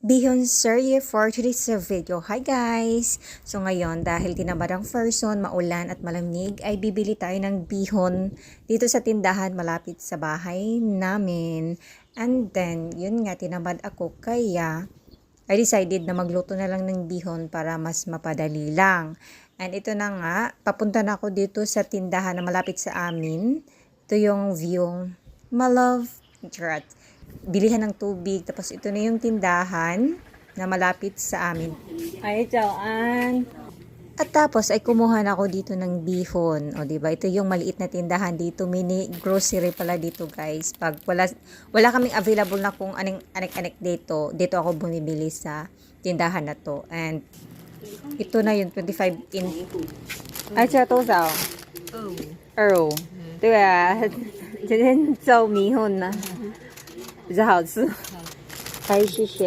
Bihon Serye for today's video. Hi guys! So ngayon, dahil tinamarang person, maulan at malamig, ay bibili tayo ng bihon dito sa tindahan malapit sa bahay namin. And then, yun nga, tinamad ako kaya I decided na magluto na lang ng bihon para mas mapadali lang. And ito na nga, papunta na ako dito sa tindahan na malapit sa amin. Ito yung view. My love. Charot. Bilihan ng tubig. Tapos ito na yung tindahan na malapit sa amin. Ay, Joanne. At tapos ay kumuha na ako dito ng bihon. O diba? Ito yung maliit na tindahan dito. Mini grocery pala dito, guys. Pag wala kaming available na kung anik-anik dito. Dito ako bumibili sa tindahan na to. And ito na yung 25 in. Ay, siya to sao? Oh. 对啊，今天做米粉呢，比较好吃。哎，谢谢。